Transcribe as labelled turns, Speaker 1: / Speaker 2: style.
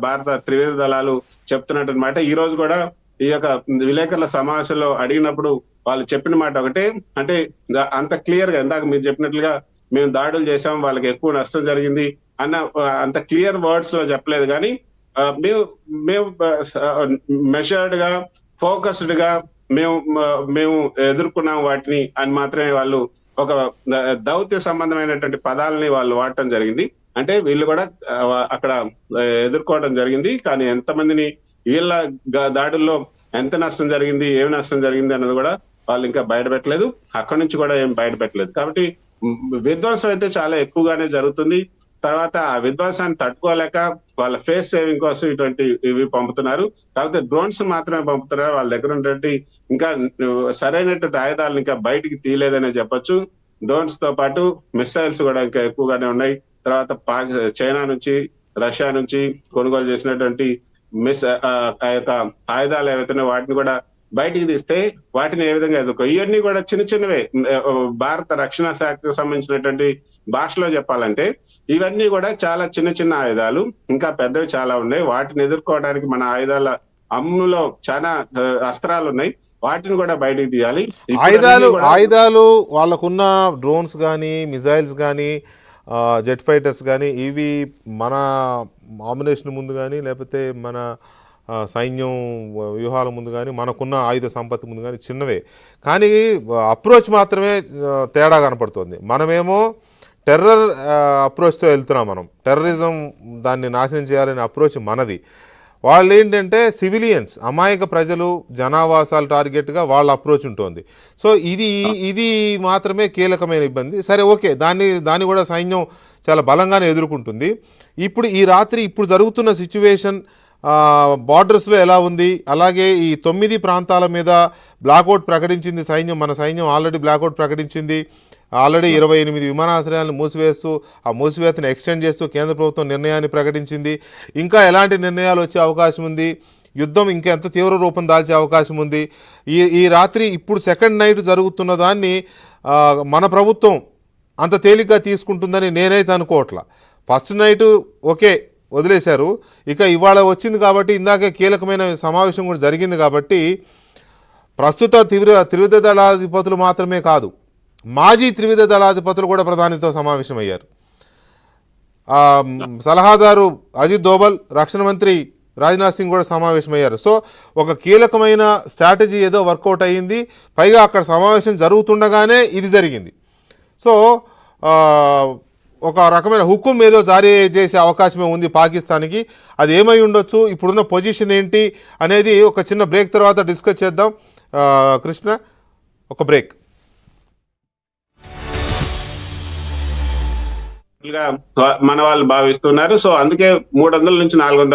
Speaker 1: భారత త్రివిధ దళాలు చెప్తున్నట్టు మాట. ఈ రోజు కూడా ఈ యొక్క విలేకరుల సమావేశంలో అడిగినప్పుడు వాళ్ళు చెప్పిన మాట ఒకటే, అంటే అంత క్లియర్ గా ఇందాక మీరు చెప్పినట్లుగా మేము దాడులు చేశాం, వాళ్ళకి ఎక్కువ నష్టం జరిగింది అన్న అంత క్లియర్ వర్డ్స్ లో చెప్పలేదు. కానీ మేము మేము మెషర్డ్ గా, ఫోకస్డ్ గా మేము ఎదుర్కొన్నాం వాటిని అని మాత్రమే వాళ్ళు ఒక దౌత్య సంబంధమైనటువంటి పదాలని వాళ్ళు వాడటం జరిగింది. అంటే వీళ్ళు కూడా అక్కడ ఎదుర్కోవడం జరిగింది. కానీ ఎంతమందిని వీళ్ళ దాడుల్లో ఎంత నష్టం జరిగింది, ఏమి నష్టం జరిగింది అన్నది కూడా వాళ్ళు ఇంకా బయటపెట్టలేదు. అక్కడి నుంచి కూడా ఏం బయటపెట్టలేదు. కాబట్టి విధ్వంసం అయితే చాలా ఎక్కువగానే జరుగుతుంది. తర్వాత ఆ విధ్వంసాన్ని తట్టుకోలేక వాళ్ళ ఫేస్ సేవింగ్ కోసం ఇవి పంపుతున్నారు. కాకపోతే డ్రోన్స్ మాత్రమే పంపుతున్నారు. వాళ్ళ దగ్గర ఉన్నటువంటి ఇంకా సరైనటువంటి ఆయుధాలను ఇంకా బయటికి తీయలేదనే చెప్పొచ్చు. డ్రోన్స్ తో పాటు మిసైల్స్ కూడా ఇంకా ఎక్కువగానే ఉన్నాయి. తర్వాత చైనా నుంచి, రష్యా నుంచి కొనుగోలు చేసినటువంటి ఆ యొక్క ఆయుధాలు ఏవైతే వాటిని కూడా బయటికి తీస్తే వాటిని ఏ విధంగా ఎదుర్కో, ఇవన్నీ కూడా చిన్న చిన్నవే. భారత రక్షణ శాఖకు సంబంధించినటువంటి భాషలో చెప్పాలంటే ఇవన్నీ కూడా చాలా చిన్న చిన్న ఆయుధాలు, ఇంకా పెద్దవి చాలా ఉన్నాయి. వాటిని ఎదుర్కోవడానికి మన ఆయుధాల అమ్ములో చాలా అస్త్రాలు ఉన్నాయి. వాటిని కూడా బయటికి తీయాలి.
Speaker 2: ఆయుధాలు వాళ్ళకున్న డ్రోన్స్ కానీ, మిజైల్స్ కానీ, జెట్ ఫైటర్స్ కానీ, ఇవి మన ఆమినేషన్ ముందు కానీ, లేకపోతే మన సైన్యం వ్యూహాల ముందు కానీ, మనకున్న ఆయుధ సంపత్తి ముందు కానీ చిన్నవే. కానీ అప్రోచ్ మాత్రమే తేడా కనపడుతుంది. మనమేమో టెర్రర్ అప్రోచ్తో వెళ్తున్నాం. మనం టెర్రరిజం దాన్ని నాశనం చేయాలనే అప్రోచ్ మనది. వాళ్ళు ఏంటంటే సివిలియన్స్, అమాయక ప్రజలు, జనావాసాలు టార్గెట్గా వాళ్ళ అప్రోచ్ ఉంటుంది. సో ఇది మాత్రమే కీలకమైన ఇబ్బంది. సరే, ఓకే, దాన్ని కూడా సైన్యం చాలా బలంగానే ఎదుర్కొంటుంది. ఈ రాత్రి ఇప్పుడు జరుగుతున్న సిచ్యువేషన్ బార్డర్స్లో ఎలా ఉంది, అలాగే ఈ 9 ప్రాంతాల మీద బ్లాక్అవుట్ ప్రకటించింది సైన్యం. మన సైన్యం ఆల్రెడీ బ్లాక్అవుట్ ప్రకటించింది. ఆల్రెడీ 28 విమానాశ్రయాలను మూసివేస్తూ, ఆ మూసివేతను ఎక్స్టెండ్ చేస్తూ కేంద్ర ప్రభుత్వం నిర్ణయాన్ని ప్రకటించింది. ఇంకా ఎలాంటి నిర్ణయాలు వచ్చే అవకాశం ఉంది, యుద్ధం ఇంకెంత తీవ్ర రూపం దాల్చే అవకాశం ఉంది. ఈ రాత్రి ఇప్పుడు సెకండ్ నైట్ జరుగుతున్న దాన్ని మన ప్రభుత్వం అంత తేలిగ్గా తీసుకుంటుందని నేనైతే అనుకోవట్లా. ఫస్ట్ నైటు ఓకే వదిలేశారు, ఇక ఇవాళ వచ్చింది కాబట్టి, ఇందాకే కీలకమైన సమావేశం కూడా జరిగింది కాబట్టి, ప్రస్తుత త్రివిధ దళాధిపతులు మాత్రమే కాదు, మాజీ త్రివిధ దళాధిపతులు కూడా ప్రధానితో సమావేశమయ్యారు. సలహాదారు అజిత్ దోవల్, రక్షణ మంత్రి రాజ్నాథ్ సింగ్ కూడా సమావేశమయ్యారు. సో ఒక కీలకమైన స్ట్రాటజీ ఏదో వర్కౌట్ అయ్యింది. పైగా అక్కడ సమావేశం జరుగుతుండగానే ఇది జరిగింది. సో ఒక రకమైన హుకుం ఏదో జారీ చేసే అవకాశమే ఉంది పాకిస్తాన్కి. అది ఏమై ఉండొచ్చు, ఇప్పుడున్న పొజిషన్ ఏంటి అనేది ఒక చిన్న బ్రేక్ తర్వాత డిస్కస్ చేద్దాం. కృష్ణ, ఒక బ్రేక్.
Speaker 1: మన వాళ్ళు భావిస్తున్నారు. సో అందుకే 300 నుంచి 400